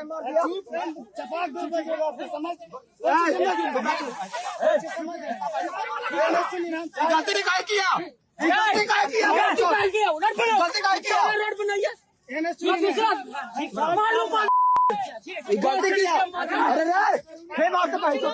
गलती काय किया? गलती काय किया? गलती किया? अरे यार, मार तो भाई को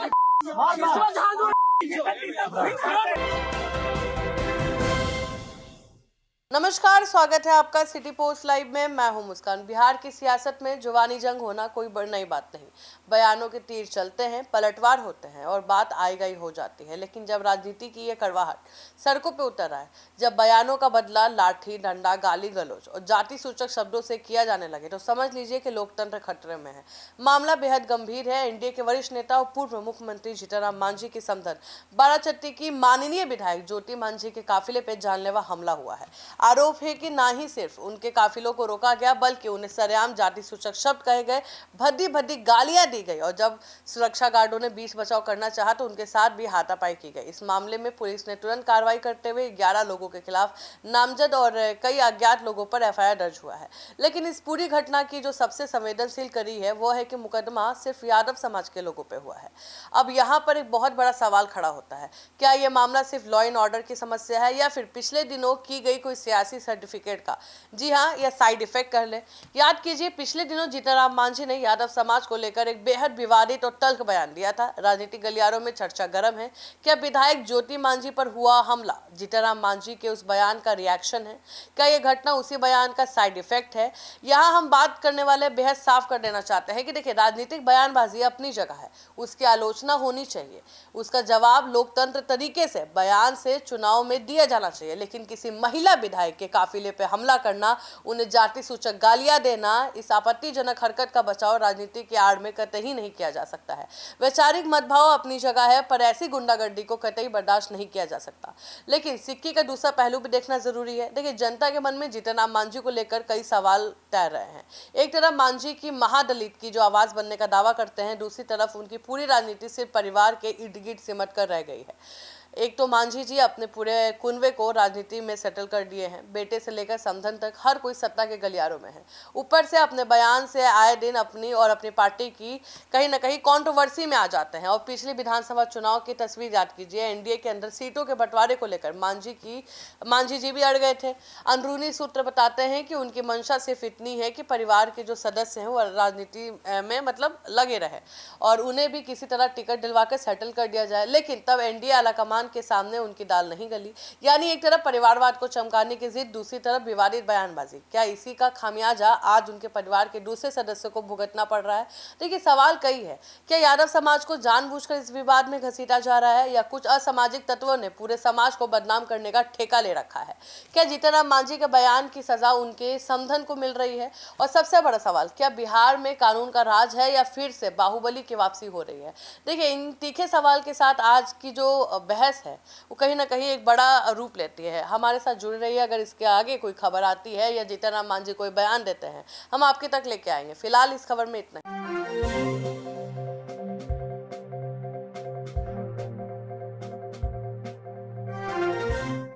नमस्कार, स्वागत है आपका सिटी पोस्ट लाइव में। मैं हूं मुस्कान। बिहार की सियासत में जुबानी जंग होना कोई बड़ी नई बात नहीं। बयानों के तीर चलते हैं, पलटवार होते हैं और बात आई गई हो जाती है। लेकिन जब राजनीति की ये कड़वाहट सड़कों पे उतर आए, जब बयानों का बदला लाठी डंडा गाली गलौज और जाति सूचक शब्दों से किया जाने लगे, तो समझ लीजिए कि लोकतंत्र खतरे में है। मामला बेहद गंभीर है। एनडीए के वरिष्ठ नेता और पूर्व मुख्यमंत्री जीतनराम मांझी की समधन बाराचट्टी की माननीय विधायक ज्योति मांझी के काफिले पे जानलेवा हमला हुआ है। आरोप है कि ना ही सिर्फ उनके काफिलों को रोका गया, बल्कि उन्हें सरेआम जाति सूचक शब्द कहे गए, भद्दी भद्दी गालियां दी गई और जब सुरक्षा गार्डों ने बीच बचाव करना चाहा तो उनके साथ भी हाथापाई की गई। इस मामले में पुलिस ने तुरंत कार्रवाई करते हुए 11 लोगों के खिलाफ नामजद और कई अज्ञात लोगों पर एफआईआर दर्ज हुआ है। लेकिन इस पूरी घटना की जो सबसे संवेदनशील कड़ी है वो है कि मुकदमा सिर्फ यादव समाज के लोगों पर हुआ है। अब यहाँ पर एक बहुत बड़ा सवाल खड़ा होता है, क्या यह मामला सिर्फ लॉ एंड ऑर्डर की समस्या है या फिर पिछले दिनों की गई कोई सियासी सर्टिफिकेट का, जी हाँ, या साइड इफेक्ट कर ले। याद कीजिए, पिछले दिनों जीतनराम मांझी ने यादव समाज को लेकर एक बेहद विवादित और तल्ख बयान दिया था। राजनीतिक गलियारों में चर्चा गर्म है। क्या विधायक ज्योति मांझी पर हुआ हमला जीतनराम मांझी के उस बयान का रिएक्शन है? क्या यह घटना उसी बयान का साइड इफेक्ट है? यहाँ हम बात करने वाले बेहद साफ कर देना चाहते हैं कि देखिए, राजनीतिक बयानबाजी अपनी जगह है, उसकी आलोचना होनी चाहिए, उसका जवाब लोकतंत्र तरीके से बयान से चुनाव में दिया जाना चाहिए। लेकिन किसी महिला विधायक के काफिले पे हमला करना, उन्हें जाति सूचक गालियां देना, इस आपत्तिजनक हरकत का बचाव राजनीति की आड़ में कतई नहीं किया जा सकता है। वैचारिक मतभाव अपनी जगह है, पर ऐसी गुंडागर्दी को कतई बर्दाश्त नहीं किया जा सकता। लेकिन सिक्के का दूसरा पहलू भी देखना जरूरी है। देखिए, जनता के मन में जीतनराम मांझी को लेकर कई सवाल तैर रहे हैं। एक तरफ मांझी की महादलित की जो आवाज बनने का दावा करते हैं, दूसरी तरफ उनकी पूरी राजनीति सिर्फ परिवार के इर्द गिर्द सिमट कर रह गई है। एक तो मांझी जी अपने पूरे कुनवे को राजनीति में सेटल कर दिए हैं, बेटे से लेकर समधन तक हर कोई सत्ता के गलियारों में है। ऊपर से अपने बयान से आए दिन अपनी और अपनी पार्टी की कहीं ना कहीं कंट्रोवर्सी में आ जाते हैं। और पिछली विधानसभा चुनाव की तस्वीर याद कीजिए, एनडीए के अंदर सीटों के बंटवारे को लेकर मांझी जी भी अड़ गए थे। अंदरूनी सूत्र बताते हैं कि उनकी मंशा सिर्फ इतनी है कि परिवार के जो सदस्य हैं वो राजनीति में मतलब लगे रहे और उन्हें भी किसी तरह टिकट दिलवाकर सेटल कर दिया जाए। लेकिन तब एनडीए आलाकमान के सामने उनकी दाल नहीं गली। यानी एक तरफ परिवारवाद को चमकाने की जिद, दूसरी तरफ विवादित बयानबाजी। क्या इसी का खामियाजा आज उनके परिवार के दूसरे सदस्यों को भुगतना पड़ रहा है? देखिए, सवाल कई है। क्या यादव समाज को जानबूझकर इस विवाद में घसीटा जा रहा है या कुछ असामाजिक तत्वों ने पूरे समाज को बदनाम करने का ठेका ले रखा है? क्या जीतनराम मांझी के बयान की सजा उनके समधन को मिल रही है? और सबसे बड़ा सवाल, क्या बिहार में कानून का राज है या फिर से बाहुबली की वापसी हो रही है? देखिए, इन तीखे सवाल के साथ आज की जो बहस है वो कहीं ना कहीं एक बड़ा रूप लेती है। हमारे साथ जुड़े रहिए। अगर इसके आगे कोई खबर आती है या जीतनराम मांझी कोई बयान देते हैं, हम आपके तक लेके आएंगे। फिलहाल इस खबर में इतना ही।